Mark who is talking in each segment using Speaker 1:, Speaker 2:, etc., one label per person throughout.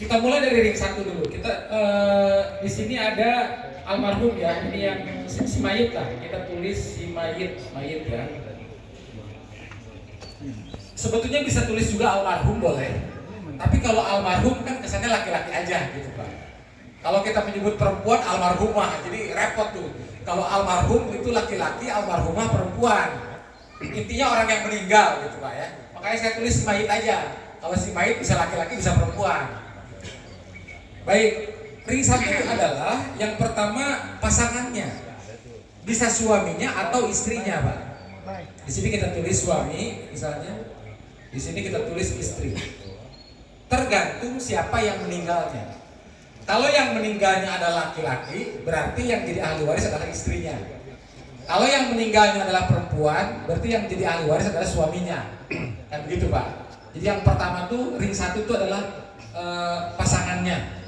Speaker 1: Kita mulai dari ring satu dulu. Kita di sini ada almarhum ya, ini yang si mayit lah. Kita tulis si mayit ya. Sebetulnya bisa tulis juga almarhum boleh. Tapi kalau almarhum kan kesannya laki-laki aja gitu Pak. Kalau kita menyebut perempuan almarhumah, jadi repot tuh. Kalau almarhum itu laki-laki, almarhumah perempuan. Intinya orang yang meninggal gitu Pak ya. Makanya saya tulis si mayit aja. Kalau si mayit bisa laki-laki bisa perempuan. Baik, ring satu adalah yang pertama pasangannya, bisa suaminya atau istrinya, Pak. Di sini kita tulis suami, misalnya. Di sini kita tulis istri. Tergantung siapa yang meninggalnya. Kalau yang meninggalnya adalah laki-laki, berarti yang jadi ahli waris adalah istrinya. Kalau yang meninggalnya adalah perempuan, berarti yang jadi ahli waris adalah suaminya. Kan begitu, Pak. Jadi yang pertama tuh ring satu itu adalah pasangannya.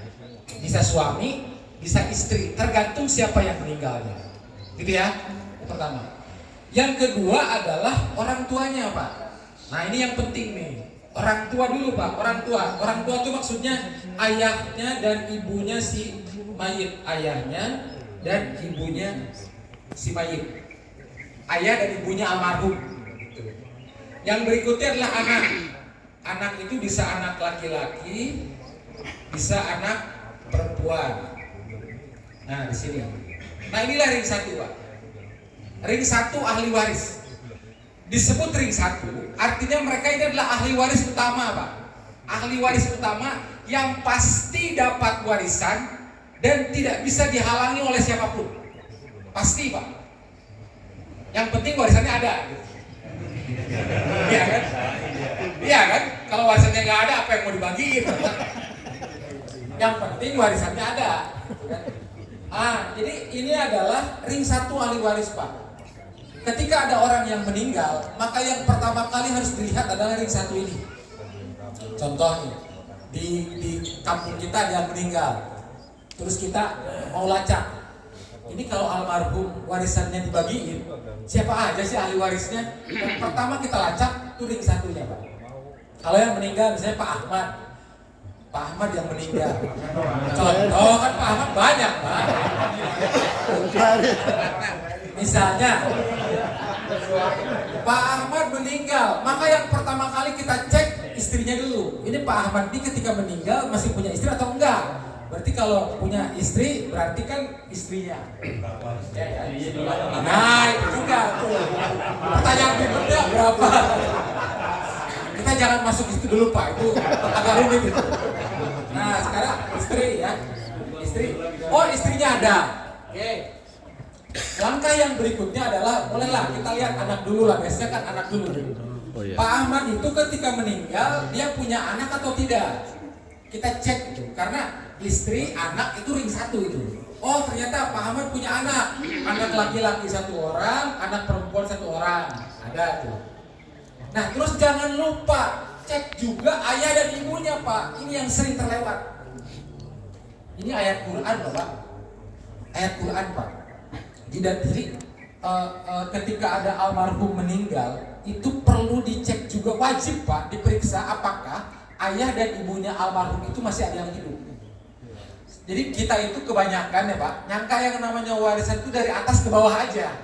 Speaker 1: Bisa suami, bisa istri, tergantung siapa yang meninggalnya. Gitu ya, yang pertama. Yang kedua adalah orang tuanya, Pak. Nah ini yang penting nih. Orang tua dulu, Pak. Orang tua itu maksudnya ayahnya dan ibunya si mayit. Ayahnya dan ibunya si mayit. Ayah dan ibunya almarhum. Yang berikutnya adalah anak. Anak itu bisa anak laki-laki, bisa anak perempuan. Nah di sini. Nah inilah ring satu, Pak. Ring satu ahli waris. Disebut ring satu, artinya mereka ini adalah ahli waris utama, Pak. Ahli waris utama yang pasti dapat warisan dan tidak bisa dihalangi oleh siapapun. Pasti, Pak. Yang penting warisannya ada. Iya kan? Iya kan? Kalau warisannya nggak ada, apa yang mau dibagiin? Yang penting warisannya ada. Jadi ini adalah ring satu ahli waris, Pak. Ketika ada orang yang meninggal, maka yang pertama kali harus dilihat adalah ring satu ini. Contohnya, di kampung kita ada yang meninggal, terus kita mau lacak. Ini kalau almarhum warisannya dibagiin, siapa aja sih ahli warisnya? Yang pertama kita lacak, itu ring satunya, Pak. Kalau yang meninggal, misalnya Pak Ahmad. Pak Ahmad yang meninggal. Contoh kan Pak Ahmad banyak, Pak. Misalnya Pak Ahmad meninggal, maka yang pertama kali kita cek istrinya dulu. Ini Pak Ahmad ini ketika meninggal masih punya istri atau enggak? Berarti kalau punya istri berarti kan istrinya. Nah itu juga tuh. Pertanyaan berikutnya berapa? Kita jangan masuk itu dulu, Pak. Itu agak rumit itu. Nah sekarang istri ya. Istri. Oh istrinya ada. Oke. Langkah yang berikutnya adalah bolehlah kita lihat anak dulu lah, biasanya kan anak dulu. Pak Ahmad itu ketika meninggal dia punya anak atau tidak? Kita cek itu, karena istri, anak itu ring satu itu. Oh ternyata Pak Ahmad punya anak laki-laki satu orang, anak perempuan satu orang, ada tuh. Nah terus jangan lupa cek juga ayah dan ibunya, Pak. Ini yang sering terlewat. Ini ayat Quran loh, Pak. Ayat Quran, Pak. Jadi ketika ada almarhum meninggal, itu perlu dicek juga, wajib Pak, diperiksa apakah ayah dan ibunya almarhum itu masih ada yang hidup. Jadi kita itu kebanyakan ya Pak, nyangka yang namanya warisan itu dari atas ke bawah aja.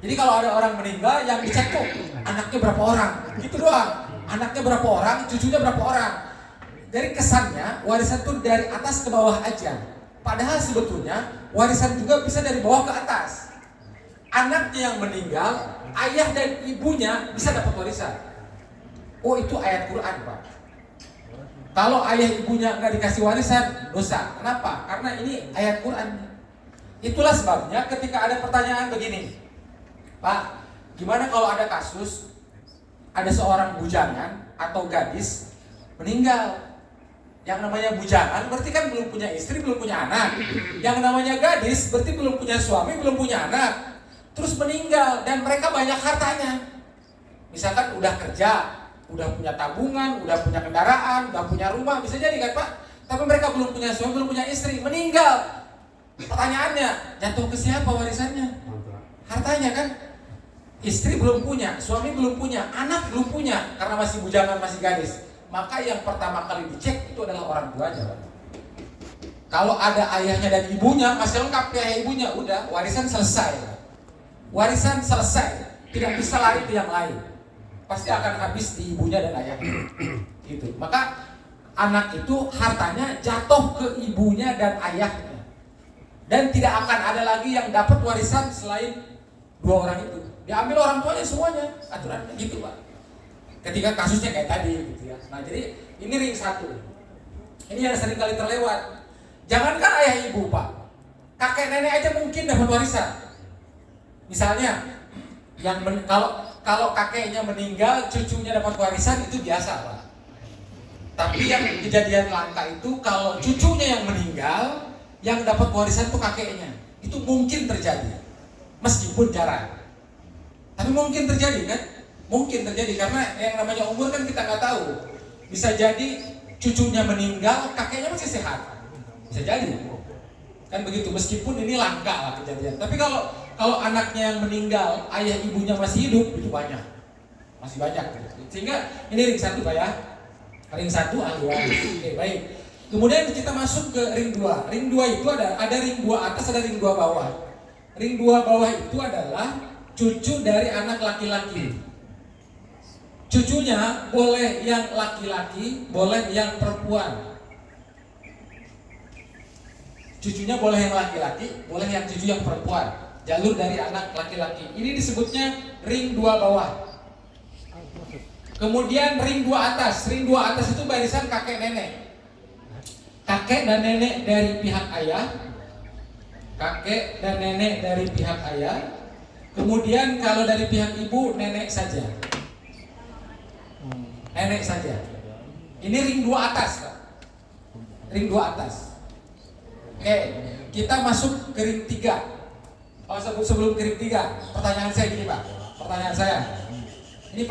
Speaker 1: Jadi kalau ada orang meninggal, yang dicek tuh anaknya berapa orang, gitu doang. Anaknya berapa orang, cucunya berapa orang. Dari kesannya warisan itu dari atas ke bawah aja. Padahal sebetulnya warisan juga bisa dari bawah ke atas. Anaknya yang meninggal, ayah dan ibunya bisa dapat warisan. Oh itu ayat Quran, Pak. Kalau ayah ibunya nggak dikasih warisan, dosa. Kenapa? Karena ini ayat Quran. Itulah sebabnya ketika ada pertanyaan begini, Pak, gimana kalau ada kasus ada seorang bujangan atau gadis meninggal? Yang namanya bujangan berarti kan belum punya istri, belum punya anak. Yang namanya gadis berarti belum punya suami, belum punya anak. Terus meninggal dan mereka banyak hartanya. Misalkan udah kerja, udah punya tabungan, udah punya kendaraan, udah punya rumah, bisa jadi kan Pak? Tapi mereka belum punya suami, belum punya istri, meninggal. Pertanyaannya, jatuh ke siapa warisannya? Hartanya kan? Istri belum punya, suami belum punya, anak belum punya karena masih bujangan, masih gadis. maka yang pertama kali dicek itu adalah orang tuanya, Pak. Kalau ada ayahnya dan ibunya masih lengkap ke ayah ibunya, udah warisan selesai. Warisan selesai, tidak bisa lari ke yang lain. Pasti akan habis di ibunya dan ayahnya. Gitu. Maka anak itu hartanya jatuh ke ibunya dan ayahnya. Dan tidak akan ada lagi yang dapat warisan selain dua orang itu. Diambil orang tuanya semuanya, aturannya gitu, Pak. Ketika kasusnya kayak tadi gitu ya. Nah, jadi ini ring 1. Ini yang sering kali terlewat. Jangankan ayah ibu, Pak, kakek nenek aja mungkin dapat warisan. Misalnya, kalau kakeknya meninggal, cucunya dapat warisan itu biasa, Pak. Tapi yang kejadian langka itu kalau cucunya yang meninggal, yang dapat warisan itu kakeknya. Itu mungkin terjadi, meskipun jarang. Tapi mungkin terjadi kan? Mungkin terjadi karena yang namanya umur kan kita nggak tahu. Bisa jadi cucunya meninggal, kakeknya masih sehat. Bisa jadi, kan begitu. Meskipun ini langka lah kejadian. Tapi kalau anaknya yang meninggal, ayah ibunya masih hidup, itu banyak, masih banyak. Sehingga ini ring 1, Pak ya. Ring 1 ahli waris. Oke, baik. Kemudian kita masuk ke ring 2. Ring 2 itu ada ring 2 atas, ada ring 2 bawah. Ring 2 bawah itu adalah cucu dari anak laki-laki. Cucunya boleh yang laki-laki, boleh yang perempuan. Cucunya boleh yang laki-laki, boleh yang cucu yang perempuan. Jalur dari anak laki-laki. Ini disebutnya ring 2 bawah. Kemudian ring 2 atas. Ring 2 atas itu barisan kakek nenek. Kakek dan nenek dari pihak ayah. Kakek dan nenek dari pihak ayah. Kemudian kalau dari pihak ibu, nenek saja. Nenek saja. Ini ring 2 atas, Pak. Ring 2 atas. Oke, kita masuk ke ring 3. Oh, sebelum ke ring 3, pertanyaan saya gini, Pak. Pertanyaan saya,